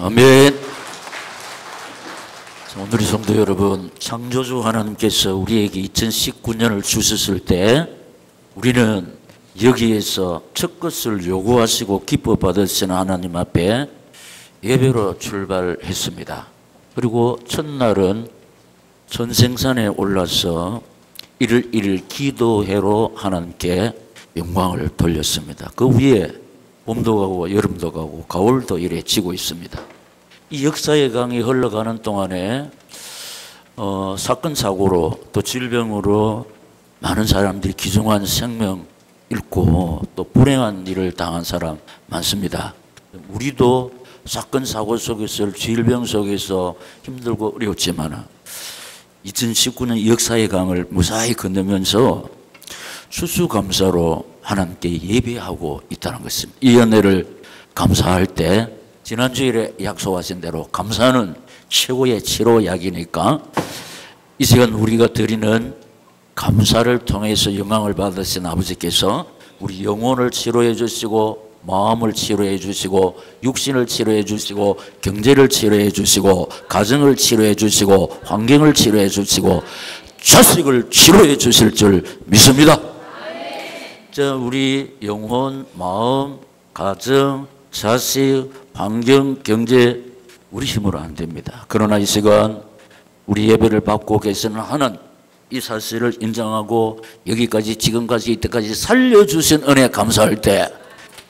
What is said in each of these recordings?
아멘. 오늘의 성도 여러분, 창조주 하나님께서 우리에게 2019년을 주셨을 때 우리는 여기에서 첫 것을 요구하시고 기뻐 받으시는 하나님 앞에 예배로 출발했습니다. 그리고 첫날은 전생산에 올라서 일일 기도회로 하나님께 영광을 돌렸습니다. 그 위에 봄도 가고 여름도 가고 가을도 이래 지고 있습니다. 이 역사의 강이 흘러가는 동안에 사건 사고로 또 질병으로 많은 사람들이 귀중한 생명 잃고 또 불행한 일을 당한 사람 많습니다. 우리도 사건 사고 속에서 질병 속에서 힘들고 어려웠지만 2019년 역사의 강을 무사히 건너면서 추수감사로 하나님께 예배하고 있다는 것입니다. 이 은혜를 감사할 때 지난주일에 약속하신 대로 감사는 최고의 치료약이니까 이 시간 우리가 드리는 감사를 통해서 영광을 받으신 아버지께서 우리 영혼을 치료해 주시고 마음을 치료해 주시고 육신을 치료해 주시고 경제를 치료해 주시고 가정을 치료해 주시고 환경을 치료해 주시고 자식을 치료해 주실 줄 믿습니다. 자, 우리 영혼, 마음, 가정, 자식, 환경, 경제 우리 힘으로 안 됩니다. 그러나 이 시간 우리 예배를 받고 계시는 하는 이 사실을 인정하고 여기까지 지금까지 이때까지 살려주신 은혜 감사할 때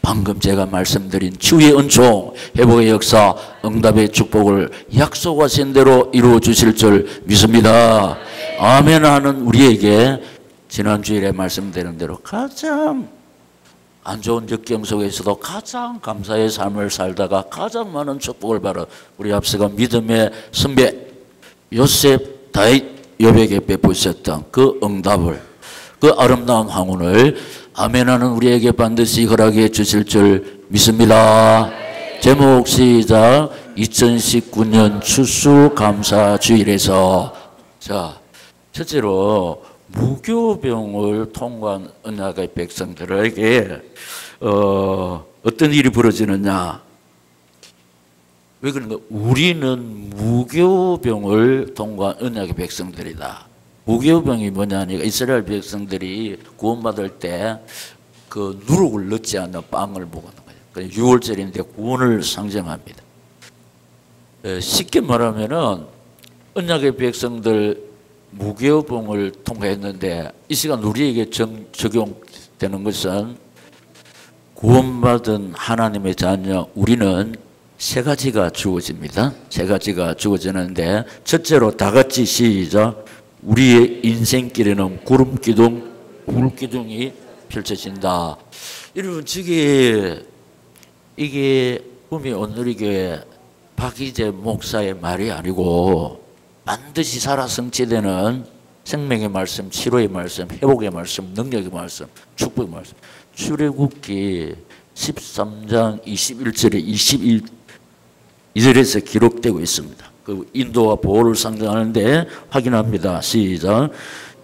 방금 제가 말씀드린 치유의 은총, 회복의 역사, 응답의 축복을 약속하신 대로 이루어 주실 줄 믿습니다. 아멘 하는 우리에게 지난주일에 말씀드린 대로 가장 안 좋은 역경 속에서도 가장 감사의 삶을 살다가 가장 많은 축복을 받아 우리 앞서가 믿음의 선배 요셉 다윗 욥에게 베푸셨던 그 응답을 그 아름다운 황혼을 아멘하는 우리에게 반드시 허락해 주실 줄 믿습니다. 제목 시작. 2019년 추수감사주일에서 자 첫째로 무교병을 통과한 언약의 백성들에게 어떤 일이 벌어지느냐. 왜 그런가? 우리는 무교병을 통과한 언약의 백성들이다. 무교병이 뭐냐니까 이스라엘 백성들이 구원받을 때 그 누룩을 넣지 않는 빵을 먹는 거예요. 6월절인데 구원을 상징합니다. 쉽게 말하면은 언약의 백성들 무교병을 통과했는데 이 시간 우리에게 적용되는 것은 구원받은 하나님의 자녀 우리는 세 가지가 주어집니다. 세 가지가 주어지는데 첫째로 다 같이 시작. 우리의 인생길에는 구름기둥, 불기둥이 펼쳐진다. 여러분 이게 꿈이 오늘이교회 박희재 목사의 말이 아니고 반드시 살아 성취되는 생명의 말씀, 치료의 말씀, 회복의 말씀, 능력의 말씀, 축복의 말씀. 출애굽기 13장 21절에 22절에서 기록되고 있습니다. 그 인도와 보호를 상징하는데 확인합니다. 시작.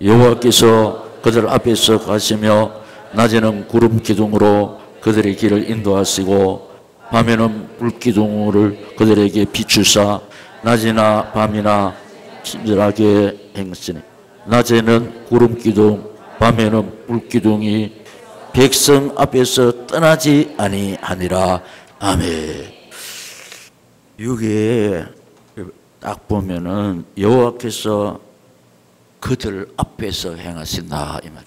여호와께서 그들 앞에서 가시며 낮에는 구름 기둥으로 그들의 길을 인도하시고 밤에는 불 기둥을 그들에게 비추사 낮이나 밤이나 친절하게 행하시니 낮에는 구름 기둥 밤에는 불 기둥이 백성 앞에서 떠나지 아니하니라. 아멘. 여기에 딱 보면은 여호와께서 그들 앞에서 행하신다 이 말.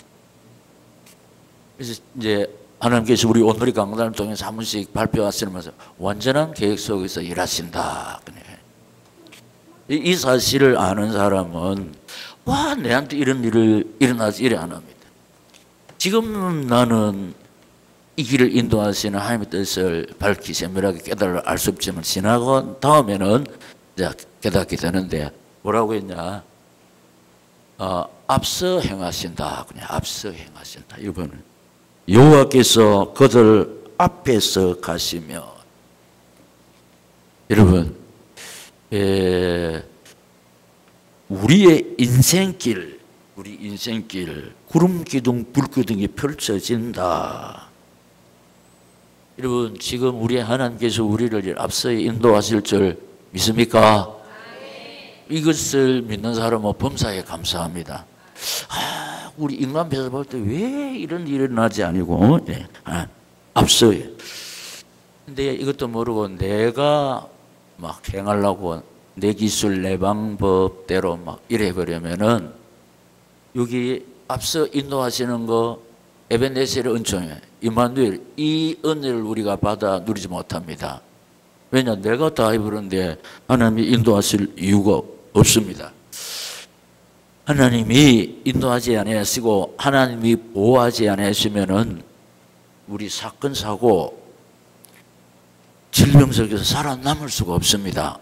그래서 이제 하나님께서 우리 오늘의 강단을 통해서 한 번씩 발표하시면서 완전한 계획 속에서 일하신다. 이 사실을 아는 사람은 와 내한테 이런 일을 일어나지 이래 안 합니다. 지금 나는 이 길을 인도하시는 하나님의 뜻을 밝히 세밀하게 깨달아 알 수 없지만 지나고 다음에는 이제 깨닫게 되는데 뭐라고 했냐? 앞서 행하신다. 그냥 앞서 행하신다. 이번은 여호와께서 그들 앞에서 가시며 여러분 우리의 인생길 구름 기둥 불 기둥이 펼쳐진다. 여러분 지금 우리 하나님께서 우리를 앞서 인도하실 줄 믿습니까? 이것을 믿는 사람은 범사에 감사합니다. 우리 인간 배서 볼 때 왜 이런 일이 일어나지 아니고 앞서요. 근데 이것도 모르고 내가 막 행하려고 내 기술 내 방법대로 막 이래 버리면은 여기 앞서 인도하시는 거 에벤네셀의 은총에 임마누엘 이 은혜를 우리가 받아 누리지 못합니다. 왜냐 내가 다 해버렸는데 하나님이 인도하실 이유가 없습니다. 하나님이 인도하지 아니하시고 하나님이 보호하지 아니하시면은 우리 사건 사고 질병 속에서 살아남을 수가 없습니다.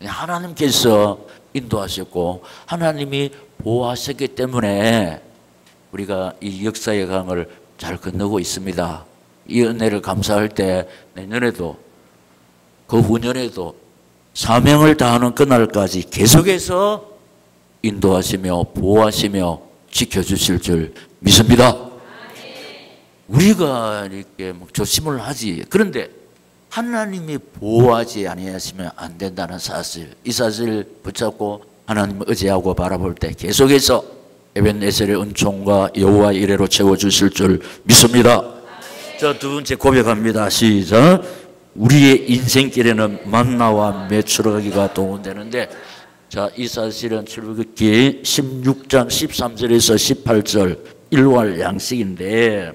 하나님께서 인도하셨고 하나님이 보호하셨기 때문에 우리가 이 역사의 강을 잘 건너고 있습니다. 이 은혜를 감사할 때 내년에도 그 후년에도 사명을 다하는 그날까지 계속해서 인도하시며 보호하시며 지켜주실 줄 믿습니다. 우리가 이렇게 조심을 하지. 그런데 하나님이 보호하지 아니하시면 안 된다는 사실, 이 사실을 붙잡고 하나님을 의지하고 바라볼 때 계속해서 에벤네셀의 은총과 여호와의 이레로 채워주실 줄 믿습니다. 자, 두 번째 고백합니다. 시작. 우리의 인생길에는 만나와 메추라기가 동원되는데, 자, 이 사실은 출애굽기 16장 13절에서 18절 일월 양식인데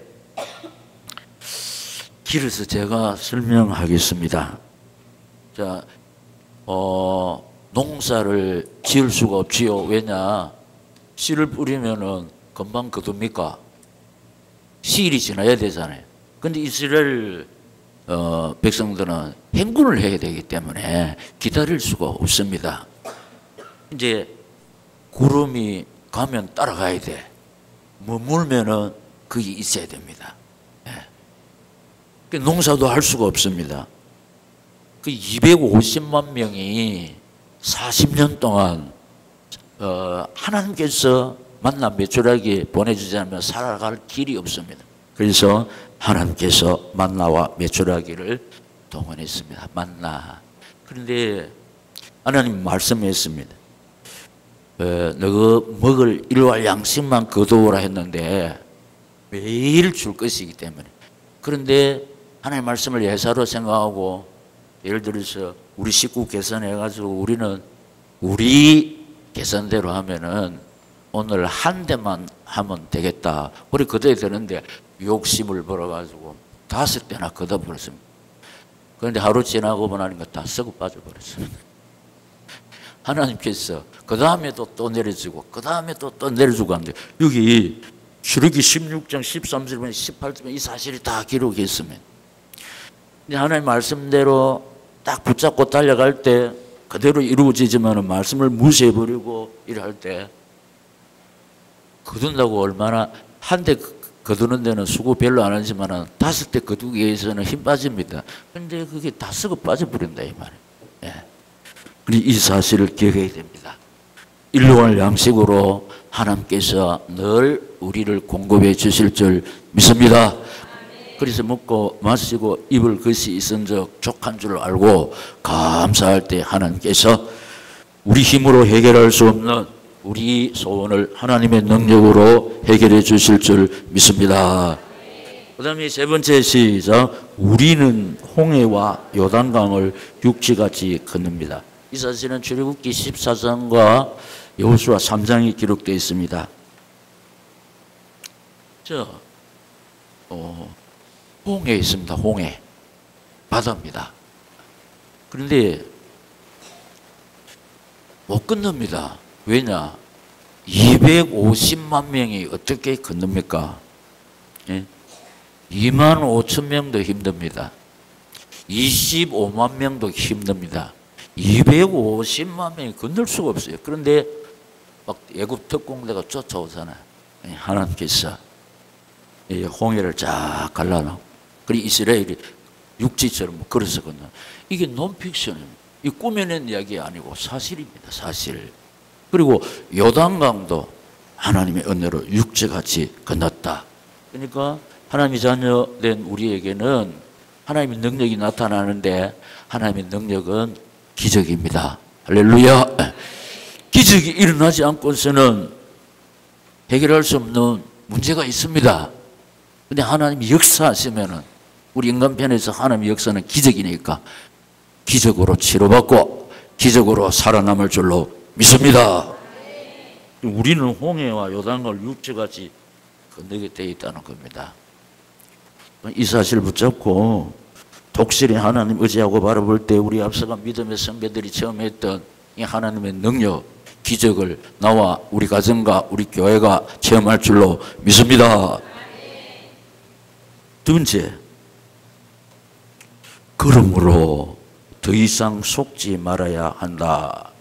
길어서 제가 설명하겠습니다. 자, 농사를 지을 수가 없지요. 왜냐? 씨를 뿌리면은 금방 거둡니까? 시일이 지나야 되잖아요. 근데 이스라엘 백성들은 행군을 해야 되기 때문에 기다릴 수가 없습니다. 이제 구름이 가면 따라가야 돼. 머물면은 거기 있어야 됩니다. 예. 농사도 할 수가 없습니다. 그 250만 명이 40년 동안 하나님께서 만나 메추라기 보내주지 않으면 살아갈 길이 없습니다. 그래서 하나님께서 만나와 메추라기를 동원했습니다. 만나. 그런데 하나님 말씀했습니다. 너가 먹을 일월 양식만 거두어라 했는데 매일 줄 것이기 때문에. 그런데 하나님 말씀을 예사로 생각하고 예를 들어서 우리 식구 계산해가지고 우리는 우리 계산대로 하면은 오늘 한 대만 하면 되겠다. 우리 그대로 되는데 욕심을 벌어가지고 5대나 걷어버렸습니다. 그런데 하루 지나고 보니까 다 썩어 빠져버렸습니다. 하나님께서 그 다음에도 또 내려주고 그 다음에 또 내려주고 하는데 여기 출애굽기 16장 13절 18절 이 사실이 다 기록이 있습니다. 하나님 말씀대로 딱 붙잡고 달려갈 때 그대로 이루어지지만 말씀을 무시해버리고 일할 때 거둔다고 얼마나 한 대 거두는 데는 수고 별로 안 하지만 5대 거두기 위해서는 힘 빠집니다. 그런데 그게 다 썩어 빠져버린다 이 말이에요. 예. 이 사실을 기억해야 됩니다. 일용할 양식으로 하나님께서 늘 우리를 공급해 주실 줄 믿습니다. 그래서 먹고 마시고 입을 것이 있은즉 족한 줄 알고 감사할 때 하나님께서 우리 힘으로 해결할 수 없는 우리 소원을 하나님의 능력으로 해결해 주실 줄 믿습니다. 그 다음에 세 번째 시작. 우리는 홍해와 요단강을 육지같이 건넙니다. 이 사실은 출애굽기 14장과 여호수아 3장이 기록되어 있습니다. 홍해 있습니다. 홍해. 바다입니다. 그런데 못 건넙니다. 왜냐? 250만 명이 어떻게 건넙니까? 예? 2만 5천 명도 힘듭니다. 25만 명도 힘듭니다. 250만 명이 건널 수가 없어요. 그런데 막 애굽 특공대가 쫓아오잖아요. 하나님께서 홍해를 쫙 갈라놓고 그리고 이스라엘이 육지처럼 걸어서 건너. 이게 논픽션입니다. 이 꾸며낸 이야기 아니고 사실입니다. 사실. 그리고 요단강도 하나님의 은혜로 육지같이 건넜다. 그러니까 하나님의 자녀된 우리에게는 하나님의 능력이 나타나는데 하나님의 능력은 기적입니다. 할렐루야. 기적이 일어나지 않고서는 해결할 수 없는 문제가 있습니다. 근데 하나님이 역사하시면은 우리 인간편에서 하나님의 역사는 기적이니까 기적으로 치료받고 기적으로 살아남을 줄로 믿습니다. 우리는 홍해와 요단강을 육지같이 건너게 되어 있다는 겁니다. 이 사실을 붙잡고 독실히 하나님 의지하고 바라볼 때 우리 앞서간 믿음의 선배들이 처음 했던 이 하나님의 능력, 기적을 나와 우리 가정과 우리 교회가 체험할 줄로 믿습니다. 두 번째, 그러므로 더 이상 속지 말아야 한다.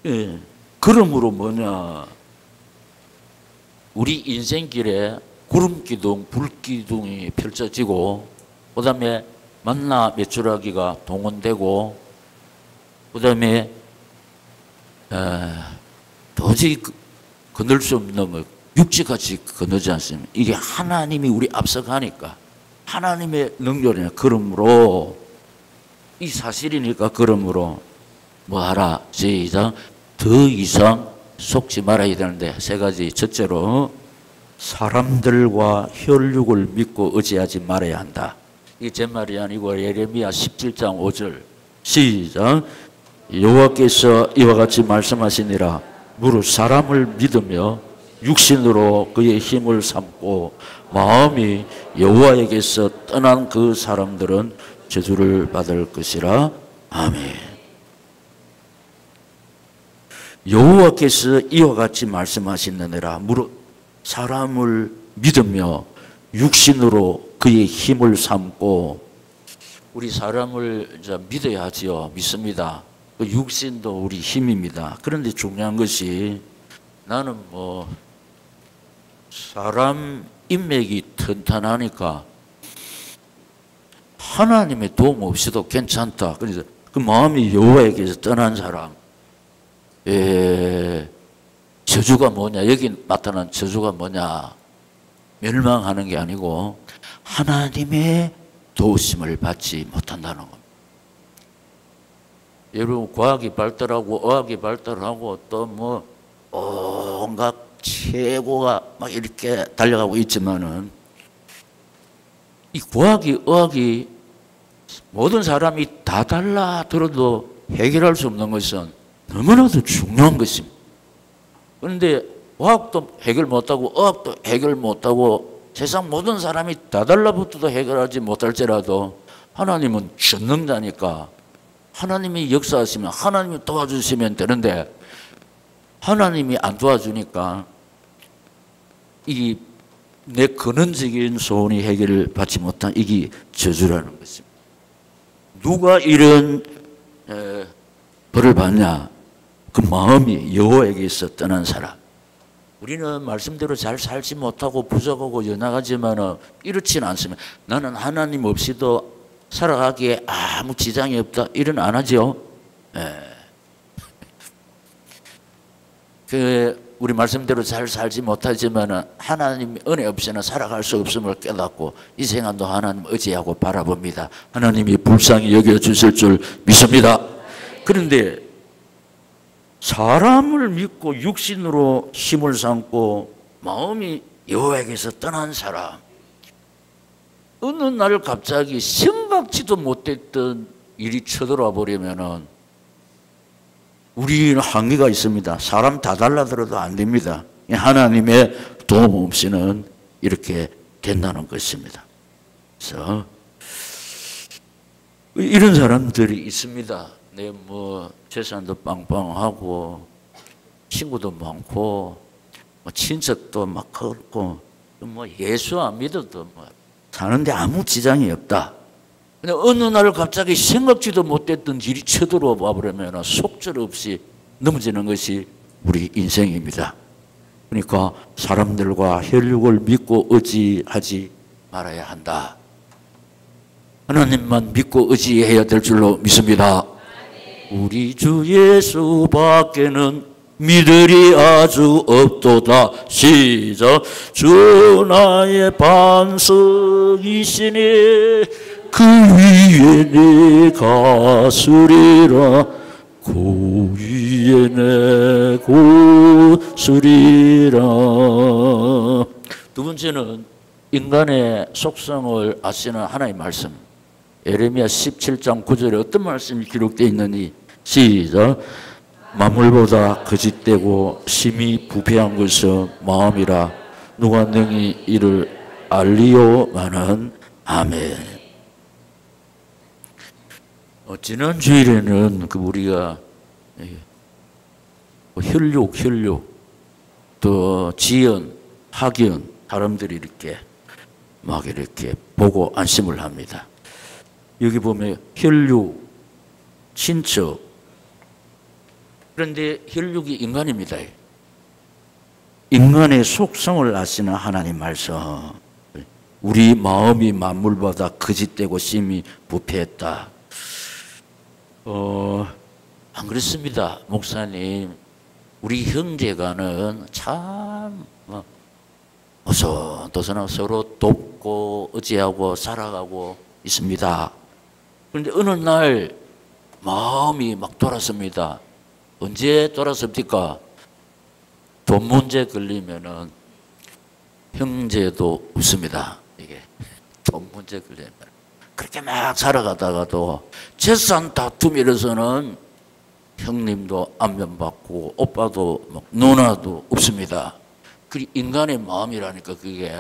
예, 그러므로 뭐냐? 우리 인생길에 구름기둥, 불기둥이 펼쳐지고 그 다음에 만나 메추라기가 동원되고 그 다음에 도저히 건널 수 없는 뭐 육지같이 건너지 않습니까? 이게 하나님이 우리 앞서가니까 하나님의 능력이냐. 그러므로 이 사실이니까 그러므로 뭐하라? 시작. 더 이상 속지 말아야 되는데 세 가지. 첫째로 사람들과 혈육을 믿고 의지하지 말아야 한다. 이게 제 말이 아니고 예레미야 17장 5절 시작. 여호와께서 이와 같이 말씀하시니라. 무릇 사람을 믿으며 육신으로 그의 힘을 삼고 마음이 여호와에게서 떠난 그 사람들은 저주를 받을 것이라. 아멘. 여호와께서 이와 같이 말씀하시느니라. 무릇 사람을 믿으며 육신으로 그의 힘을 삼고, 우리 사람을 이제 믿어야 하지요. 믿습니다. 그 육신도 우리 힘입니다. 그런데 중요한 것이 나는 뭐 사람 인맥이 튼튼하니까 하나님의 도움 없이도 괜찮다. 그래서 그 마음이 여호와에게서 떠난 사람, 저주가 뭐냐? 여기 나타난 저주가 뭐냐? 멸망하는 게 아니고 하나님의 도우심을 받지 못한다는 겁니다. 여러분, 과학이 발달하고 의학이 발달하고 또 뭐 온갖 최고가 막 이렇게 달려가고 있지만은 이 과학이 의학이 모든 사람이 다 달라 들어도 해결할 수 없는 것은 너무나도 중요한 것입니다. 그런데 과학도 해결 못하고 의학도 해결 못하고 세상 모든 사람이 다 달라붙어도 해결하지 못할지라도 하나님은 전능자니까 하나님이 역사하시면 하나님이 도와주시면 되는데 하나님이 안 도와주니까 이 내 근원적인 소원이 해결을 받지 못한 이게 저주라는 것입니다. 누가 이런 벌을 받냐? 그 마음이 여호와에게서 떠난 사람. 우리는 말씀대로 잘 살지 못하고 부족하고 연약하지만 이렇지는 않습니다. 나는 하나님 없이도 살아가기에 아무 지장이 없다. 이런 안 하죠. 우리 말씀대로 잘 살지 못하지만 하나님 은혜 없이는 살아갈 수 없음을 깨닫고 이 생활도 하나님 의지하고 바라봅니다. 하나님이 불쌍히 여겨주실 줄 믿습니다. 그런데 사람을 믿고 육신으로 힘을 삼고 마음이 여호와에게서 떠난 사람, 어느 날 갑자기 생각지도 못했던 일이 쳐들어와 버리면은 우리는 한계가 있습니다. 사람 다 달라들어도 안 됩니다. 하나님의 도움 없이는 이렇게 된다는 것입니다. 그래서 이런 사람들이 있습니다. 내 뭐 재산도 빵빵하고 친구도 많고 뭐 친척도 막 그렇고 뭐 예수 안 믿어도 뭐 사는데 아무 지장이 없다. 근데 어느 날 갑자기 생각지도 못했던 일이 쳐들어와 버리면 속절없이 넘어지는 것이 우리 인생입니다. 그러니까 사람들과 혈육을 믿고 의지하지 말아야 한다. 하나님만 믿고 의지해야 될 줄로 믿습니다. 우리 주 예수 밖에는 믿으리 아주 없도다. 시작. 주 나의 반석이시니 그 위에 내가 서리라 그 위에 내가 서리라. 두 번째는 인간의 속성을 아시는 하나님의 말씀. 예레미야 17장 9절에 어떤 말씀이 기록되어 있느니 시작. 만물보다 거짓되고 심히 부패한 것은 마음이라 누가 능히 이를 알리오마는. 아멘. 지난 주일에는 우리가 혈육 또 지연, 학연 사람들이 이렇게 막 이렇게 보고 안심을 합니다. 여기 보면 혈육, 친척. 그런데 혈육이 인간입니다. 인간의 속성을 아시는 하나님 말씀. 우리 마음이 만물보다 거짓되고 심히 부패했다. 안 그렇습니다, 목사님. 우리 형제간은 참 어서도서나 서로 돕고 의지하고 살아가고 있습니다. 그런데 어느 날 마음이 막 돌아섭니다. 언제 돌아섭니까? 돈 문제 걸리면은 형제도 없습니다. 이게 돈 문제 걸리면 그렇게 막 살아가다가도 재산 다툼 이래서는 형님도 안면받고 오빠도 막 누나도 없습니다. 그 인간의 마음이라니까 그게.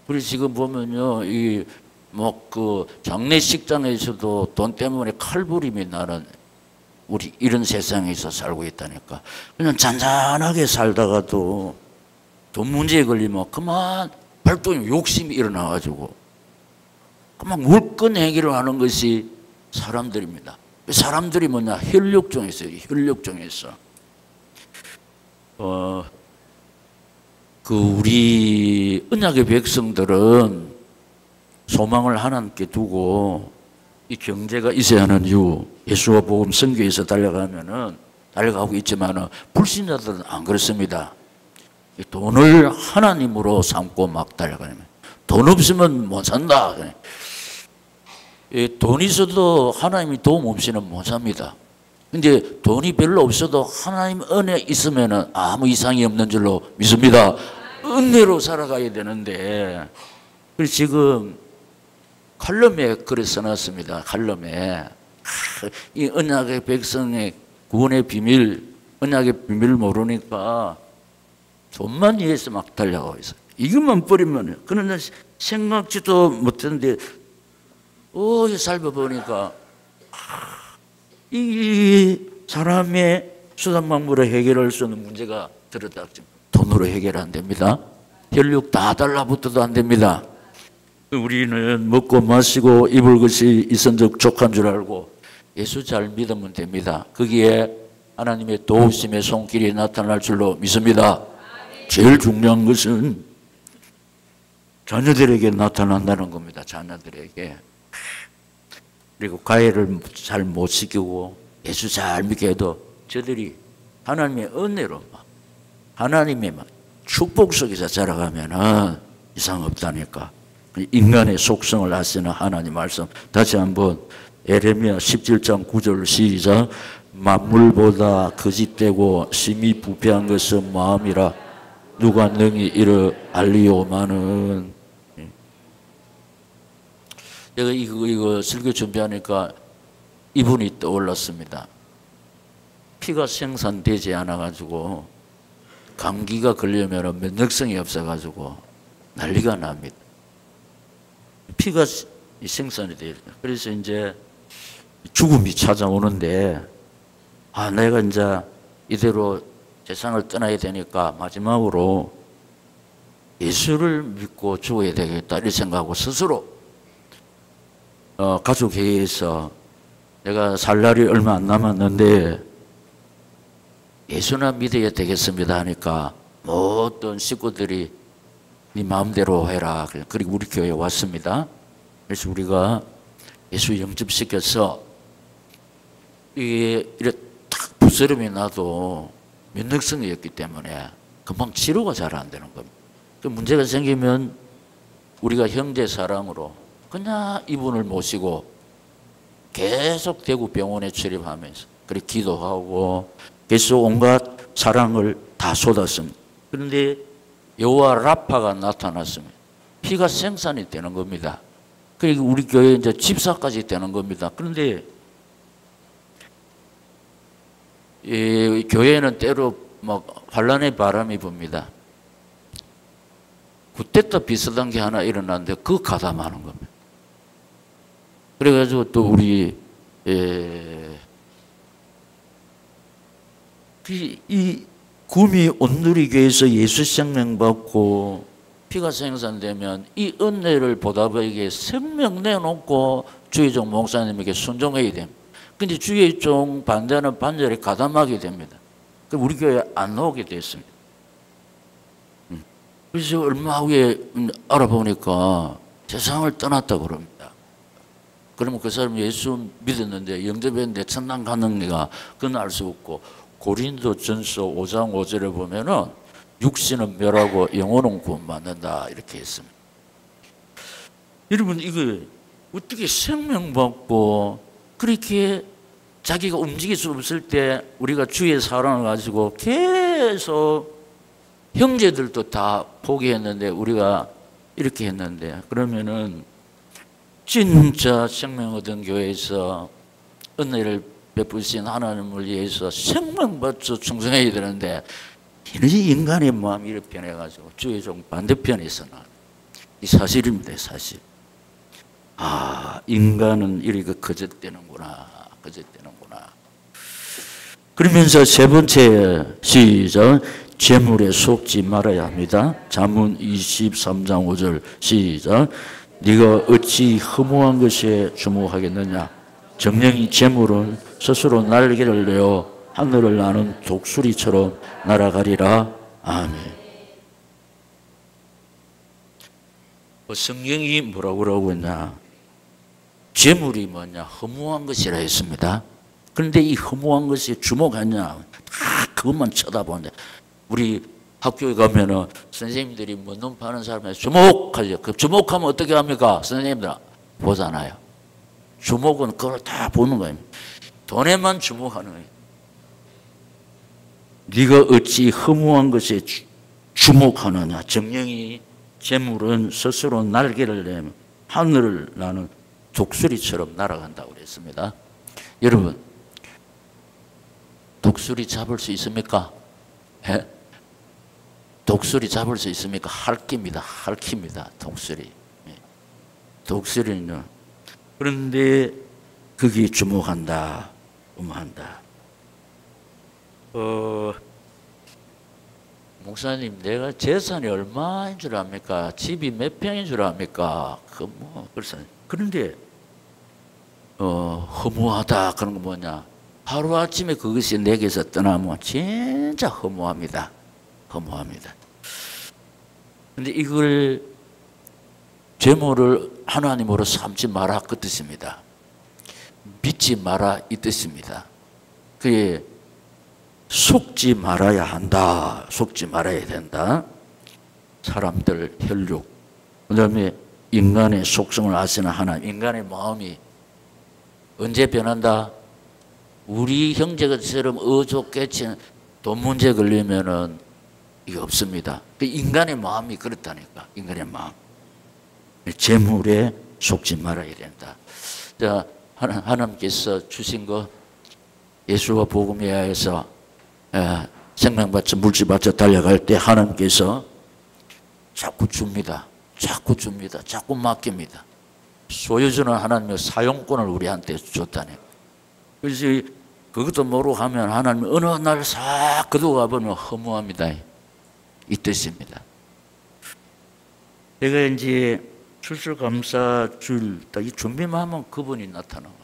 그래서 지금 보면요, 이 뭐 그 장례식장에서도 돈 때문에 칼부림이 나는 우리 이런 세상에서 살고 있다니까. 그냥 잔잔하게 살다가도 돈 문제에 걸리면 그만 발동이 욕심이 일어나가지고 그만 물건 해결을 하는 것이 사람들입니다. 사람들이 뭐냐? 혈육종에 있어요. 혈육종에 있어. 우리 언약의 백성들은 소망을 하나님께 두고 이 경제가 있어야 하는 이유, 예수와 복음 선교에서 달려가고 있지만은 불신자들은 안 그렇습니다. 돈을 하나님으로 삼고 막 달려가면 돈 없으면 못 산다. 돈 있어도 하나님이 도움 없이는 못 삽니다. 근데 돈이 별로 없어도 하나님 은혜 있으면은 아무 이상이 없는 줄로 믿습니다. 은혜로 살아가야 되는데, 그래서 지금 칼럼에 글을 써놨습니다. 칼럼에 이 언약의 백성의 구원의 비밀, 언약의 비밀 모르니까 돈만 위해서 막 달려가고 있어요. 이것만 버리면, 그러나 생각지도 못했는데 살펴보니까 이 사람의 수단방법으로 해결할 수 없는 문제가 들었다. 돈으로 해결 안 됩니다. 혈육 다 달라붙어도 안 됩니다. 우리는 먹고 마시고 입을 것이 있은즉 족한 줄 알고 예수 잘 믿으면 됩니다. 거기에 하나님의 도우심의 손길이 나타날 줄로 믿습니다. 제일 중요한 것은 자녀들에게 나타난다는 겁니다. 자녀들에게. 그리고 가해를 잘 못 시키고 예수 잘 믿게 해도 저들이 하나님의 은혜로 하나님의 축복 속에서 자라가면은 이상 없다니까. 인간의 속성을 아시는 하나님 말씀 다시 한번 예레미야 17장 9절 시작. 만물보다 거짓되고 심히 부패한 것은 마음이라 누가 능히 이를 알리오마는. 내가 이거 설교 준비하니까 이분이 떠올랐습니다. 피가 생산되지 않아가지고 감기가 걸리면 면역성이 없어가지고 난리가 납니다. 피가 생산이 돼요. 그래서 이제 죽음이 찾아오는데 내가 이제 이대로 세상을 떠나야 되니까 마지막으로 예수를 믿고 죽어야 되겠다 이렇게 생각하고 스스로 가족회의에서 내가 살 날이 얼마 안 남았는데 예수나 믿어야 되겠습니다 하니까 모든 식구들이 네 마음대로 해라. 그리고 우리 교회에 왔습니다. 그래서 우리가 예수 영접시켜서 이게 이렇게 딱 부스럼이 나도 면역성이 없기 때문에 금방 치료가 잘 안 되는 겁니다. 그 문제가 생기면 우리가 형제 사랑으로 그냥 이분을 모시고 계속 대구 병원에 출입하면서 그렇게 기도하고 계속 온갖 사랑을 다 쏟았습니다. 그런데 여호와 라파가 나타났습니다. 피가 생산이 되는 겁니다. 그리고 우리 교회 이제 집사까지 되는 겁니다. 그런데 이 교회는 때로 막 환란의 바람이 붑니다. 그때도 비슷한 게 하나 일어났는데 그거 가담하는 겁니다. 그래가지고 또 우리 이 구미 온누리교회에서 예수 생명 받고 피가 생산되면 이 은혜를 보답하기 위해 생명 내놓고 주의종 목사님에게 순종해야 됩니다. 근데 주의종 반대하는 반절에 가담하게 됩니다. 그럼 우리 교회에 안 나오게 됐습니다. 그래서 얼마 후에 알아보니까 세상을 떠났다고 그럽니다. 그러면 그 사람이 예수 믿었는데 영접했는데 천당 가는 리가 그건 알 수 없고 고린도전서 5장 5절에 보면은 육신은 멸하고 영혼은 구원받는다 이렇게 했습니다. 여러분 이거 어떻게 생명받고 그렇게 자기가 움직일 수 없을 때 우리가 주의 사랑을 가지고 계속 형제들도 다 포기했는데 우리가 이렇게 했는데 그러면은 진짜 생명 얻은 교회에서 은혜를 베푸신 하나님을 위해서 생명받쳐 충성해야 되는데 이 인간의 마음이 이렇게 변해가지고 주의 종 반대편에 있어나 이 사실입니다. 사실. 아 인간은 이렇게 거짓되는구나 거짓되는구나. 그러면서 세 번째 시작 재물에 속지 말아야 합니다. 잠언 23장 5절 시작 네가 어찌 허무한 것에 주목하겠느냐 정령이 재물은 스스로 날개를 내어 하늘을 나는 독수리처럼 날아가리라. 아멘. 성경이 뭐라고 그러고 있냐 재물이 뭐냐 허무한 것이라 했습니다. 그런데 이 허무한 것이 주목하냐 다 그것만 쳐다보는데 우리 학교에 가면은 선생님들이 문눈 파는 사람한테 주목하죠. 그 주목하면 어떻게 합니까? 선생님들 보잖아요. 주목은 그걸 다 보는 거예요. 돈에만 주목하는 거예요. 네가 어찌 허무한 것에 주목하느냐. 정령이 재물은 스스로 날개를 내면 하늘을 나는 독수리처럼 날아간다고 그랬습니다. 여러분 독수리 잡을 수 있습니까? 예? 독수리 잡을 수 있습니까? 할깁니다. 할깁니다. 독수리. 독수리는 그런데 거기에 주목한다. 음한다. 목사님 내가 재산이 얼마인 줄 압니까? 집이 몇 평인 줄 압니까? 그런데 허무하다 그런 거 뭐냐? 하루아침에 그것이 내게서 떠나면 진짜 허무합니다. 허무합니다. 근데 이걸 재물을 하나님으로 삼지 마라 그 뜻입니다. 믿지 마라 이 뜻입니다. 그게 속지 말아야 한다. 속지 말아야 된다. 사람들 혈육 그 다음에 인간의 속성을 아시는 하나님 인간의 마음이 언제 변한다? 우리 형제처럼 어족깨친 돈 문제 걸리면은 이게 없습니다. 인간의 마음이 그렇다니까. 인간의 마음. 재물에 속지 말아야 된다. 자, 하나님께서 주신 거 예수와 복음이야에서 생명받쳐 물질받쳐 달려갈 때 하나님께서 자꾸 줍니다. 자꾸 줍니다. 자꾸 맡깁니다. 소유주는 하나님의 사용권을 우리한테 줬다네. 그래서 그것도 모르고 하면 하나님 어느 날 싹 그두고 가보면 허무합니다. 이 뜻입니다. 제가 이제 출수감사줄 딱 이 준비만 하면 그분이 나타나요.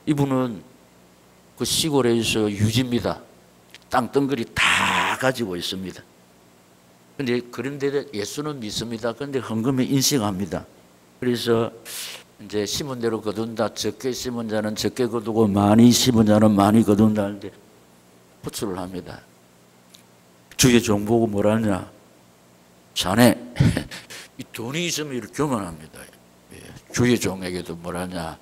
이분은 그 시골에서 유지입니다. 땅덩어리 다 가지고 있습니다. 근데 그런데 예수는 믿습니다. 그런데 헌금에 인식합니다. 그래서 이제 심은 대로 거둔다. 적게 심은 자는 적게 거두고 많이 심은 자는 많이 거둔다 하는데 호출을 합니다. 주의 종 보고 뭐라냐? 자네 이 돈이 있으면 이렇게 교만합니다. 주의 종에게도 뭐라냐,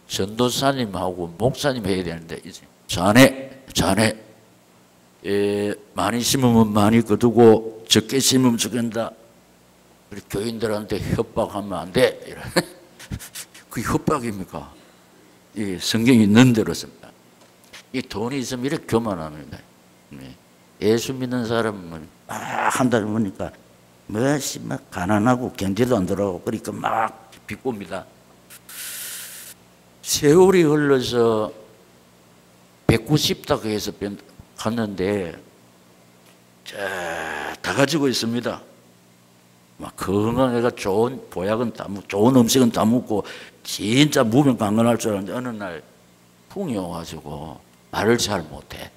전도사님하고 목사님 해야 되는데 자네 많이 심으면 많이 거두고 적게 심으면 적은다. 교인들한테 협박하면 안 돼. 그게 협박입니까? 이 성경이 있는 대로습니다. 이 돈이 있으면 이렇게 교만합니다. 예수 믿는 사람은 막 한 달 보니까 막 가난하고 경제도 안 들어가고 그러니까 막 비꼽니다. 세월이 흘러서 190다 해서 갔는데 다 가지고 있습니다. 막 건강해가 좋은 보약은 다 먹고 좋은 음식은 다 먹고 진짜 무병강건할 줄 알았는데 어느 날 풍이 와가지고 말을 잘 못해.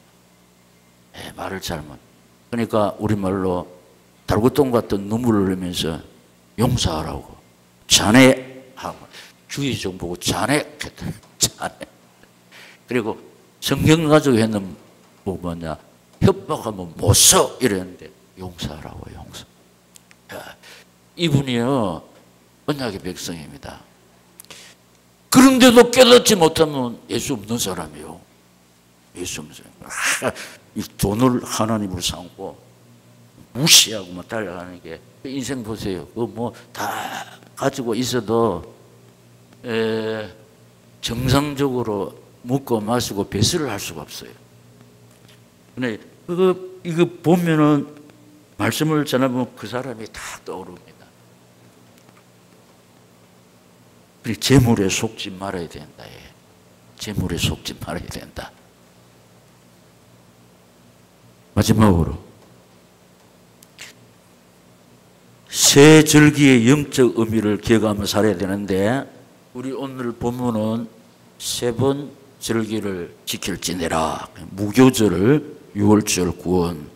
말을 잘 못해. 그러니까 우리말로 달구똥 같은 눈물을 흘리면서 용서하라고 자네 하고 주의 좀 보고 자네 자네. 그리고 성경 가지고 했는 뭐 뭐냐 협박하면 못 써 이랬는데 용서하라고 용서. 이분이요 언약의 백성입니다. 그런데도 깨닫지 못하면 예수 없는 사람이요. 예수 없는 사람. 이 돈을 하나님으로 삼고 무시하고 막 달려가는 게 인생 보세요. 그 뭐 다 가지고 있어도 정상적으로 먹고 마시고 배설을 할 수가 없어요. 근데 이거 보면은 말씀을 전하면 그 사람이 다 떠오릅니다. 재물에 속지 말아야 된다. 재물에 속지 말아야 된다. 마지막으로 새 절기의 영적 의미를 기억하며 살아야 되는데 우리 오늘 본문은 세 번 절기를 지킬지니라. 무교절을 6월절 구원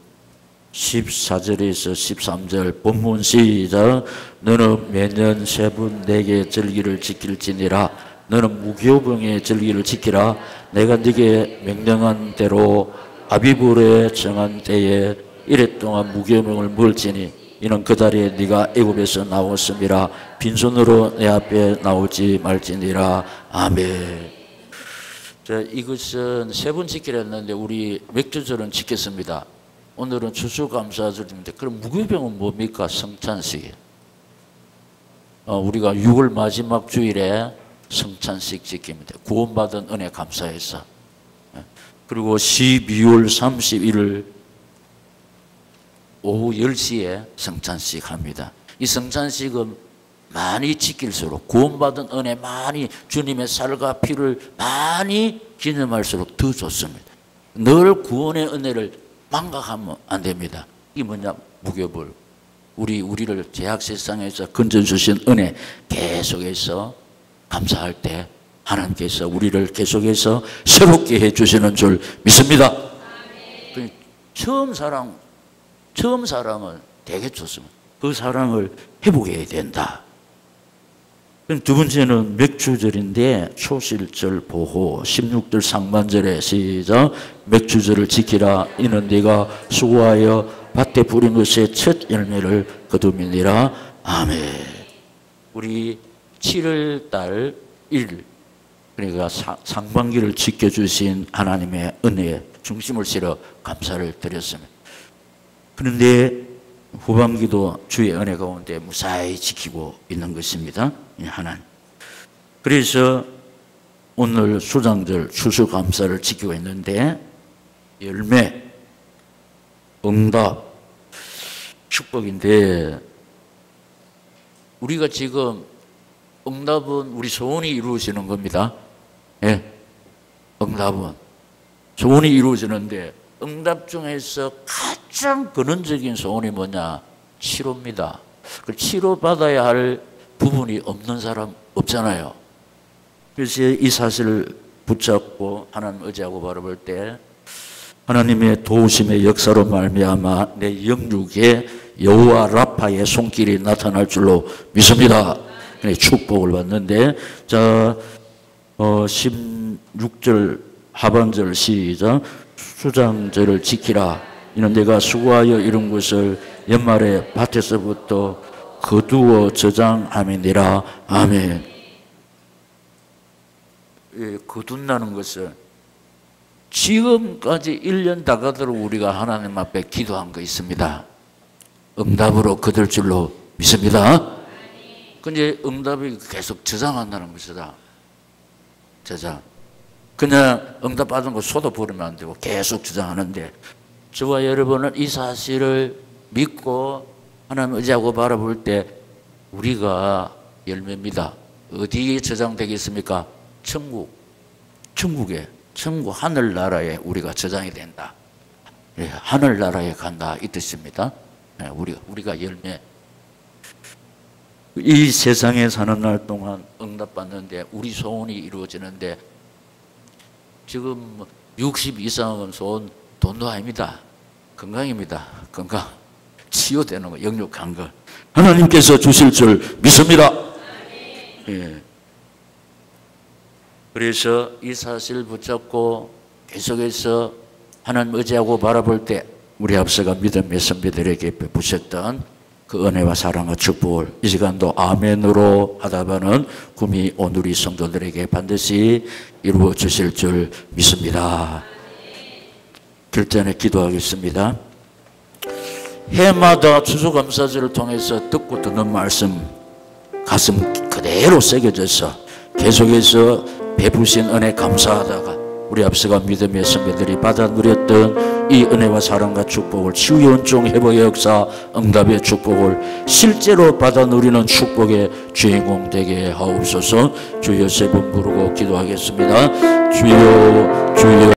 14절에서 13절 본문 시작. 너는 매년 세 번 내게 절기를 지킬지니라. 너는 무교병의 절기를 지키라. 내가 네게 명령한 대로 아비불에 정한 때에 이랫동안 무교병을 먹을지니 이는 그 달에 네가 애굽에서 나왔음이라. 빈손으로 내 앞에 나오지 말지니라. 아멘. 자, 이것은 세 번 지키라 했는데 우리 맥주절은 지켰습니다. 오늘은 추수감사절인데 그럼 무교병은 뭡니까? 성찬식. 우리가 6월 마지막 주일에 성찬식 지킵니다. 구원받은 은혜 감사해서. 그리고 12월 31일 오후 10시에 성찬식 합니다. 이 성찬식은 많이 지킬수록 구원받은 은혜 많이 주님의 살과 피를 많이 기념할수록 더 좋습니다. 늘 구원의 은혜를 망각하면 안 됩니다. 이게 뭐냐? 무교벌. 우리를 죄악 세상에서 건져주신 은혜 계속해서 감사할 때 하나님께서 우리를 계속해서 새롭게 해주시는 줄 믿습니다. 처음 사랑은 되게 좋습니다. 그 사랑을 회복해야 된다. 두 번째는 맥주절인데 초실절 보호 16절 상반절에 시작. 맥주절을 지키라. 이는 네가 수고하여 밭에 뿌린 것의 첫 열매를 거두미니라. 아멘. 우리 7월달 1일 그러니까 상반기를 지켜주신 하나님의 은혜에 중심을 실어 감사를 드렸습니다. 그런데 후반기도 주의 은혜 가운데 무사히 지키고 있는 것입니다. 하나님. 그래서 오늘 수장절 추수감사를 지키고 있는데 열매, 응답, 축복인데 우리가 지금 응답은 우리 소원이 이루어지는 겁니다. 예, 응답은 소원이 이루어지는데 응답 중에서 가장 근원적인 소원이 뭐냐? 치료입니다. 그 치료받아야 할 부분이 없는 사람 없잖아요. 그래서 이 사실을 붙잡고 하나님 의지하고 바라볼 때 하나님의 도우심의 역사로 말미암아 내 영육에 여호와 라파의 손길이 나타날 줄로 믿습니다. 축복을 받는데 자 16절 하반절 시작. 수장절을 지키라. 이는 내가 수고하여 이룬 것을 연말에 밭에서부터 거두어 저장함이니라. 아멘. 예, 거둔다는 것은 지금까지 1년 다 가도록 우리가 하나님 앞에 기도한 거 있습니다. 응답으로 거둘 줄로 믿습니다. 근데 응답이 계속 저장한다는 것이다. 저장. 그냥 응답 받은 거 쏟아버리면 안 되고 계속 저장하는데, 저와 여러분은 이 사실을 믿고 하나님 의지하고 바라볼 때 우리가 열매입니다. 어디에 저장되겠습니까? 천국 하늘나라에 우리가 저장이 된다. 예, 하늘나라에 간다 이 뜻입니다. 예, 우리가 열매. 이 세상에 사는 날 동안 응답받는데 우리 소원이 이루어지는데, 지금 60 이상은 소원 돈도 아닙니다. 건강입니다. 건강. 치유되는 거, 영육한 거 하나님께서 주실 줄 믿습니다. 예. 그래서 이 사실 붙잡고 계속해서 하나님 의지하고 바라볼 때 우리 앞서가 믿음의 선배들에게 베푸셨던 그 은혜와 사랑과 축복을 이 시간도 아멘으로 하다가는 구미 오누리 성도들에게 반드시 이루어 주실 줄 믿습니다. 결전에 기도하겠습니다. 해마다 추수감사절을 통해서 듣고 듣는 말씀 가슴 그대로 새겨져서 계속해서 베푸신 은혜 감사하다가 우리 앞서가 믿음의 선배들이 받아 누렸던 이 은혜와 사랑과 축복을 치유의 은총, 회복의 역사, 응답의 축복을 실제로 받아 누리는 축복의 주인공 되게 하옵소서. 주여 세 번 부르고 기도하겠습니다. 주여 주여.